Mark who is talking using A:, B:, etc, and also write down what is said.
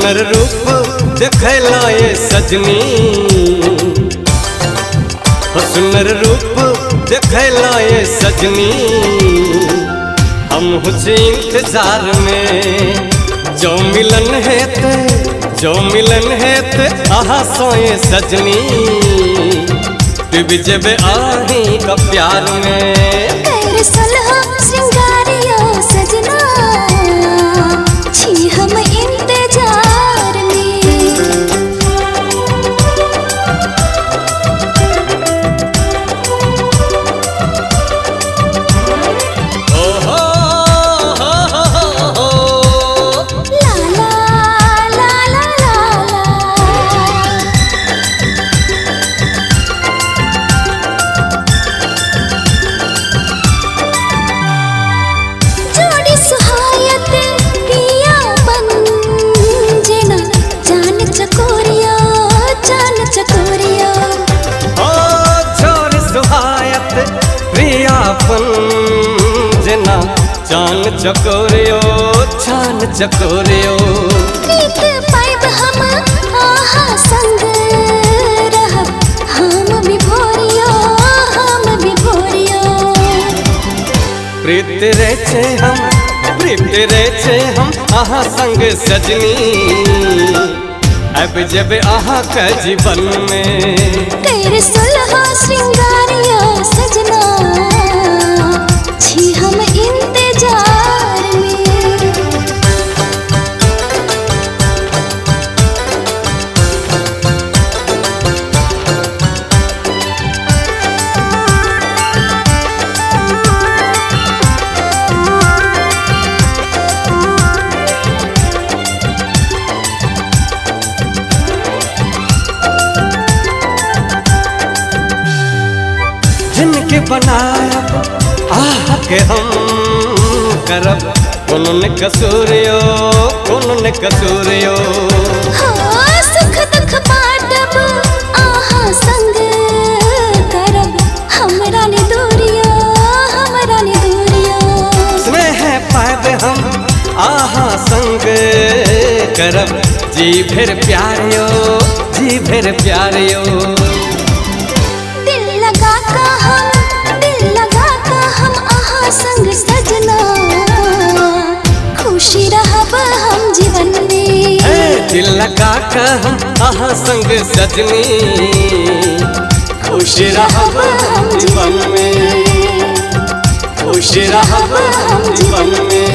A: सुनर रूप देखला ये सजनी, सुनर रूप देखला ये सजनी। हम हुच इंतजार में जो मिलन है ते, जो मिलन है ते आहा सोए सजनी। जब आही का प्यार में
B: कर सलह श्रृंगारियो सजना, छी हम इंतजार में।
A: ओ हो
B: ला ला ला ला ला। जोड़ी सुहायत पिया बन जेना, जान चकोरिया जान चकोरिया।
A: ओ छोर सुहायत प्रियापन जना, चान चकोरियो चान चकोरियो।
B: प्रीत पाइब हम आहा संग रहब, हम भी भोरियो हम भी भोरियो।
A: प्रीत रे छे हम, प्रीत रे छे हम आहा संग सजनी। अब जब आहा का जीवन में
B: कर सुलह श्रृंगारियो सजना, छी हम इंतजार में।
A: जिनके बनाया आह के हम करब, कौन कसूरियो कौन कसूरियो।
B: हाँ सुख दुख बाटब आहा संग करब, हमरा ने दूरियो हमरा ने दूरियो।
A: स्नेह पाब हम आहा संग करब, जी फिर प्यारियो जी फिर प्यारियो।
B: दिल लगा का हम आहा संग सजना, खुशी रहब हम जीवन में।
A: दिल लगा का हम आहा संग सजनी, खुश रहब हम जीवन में, खुश रहब हम जीवन में।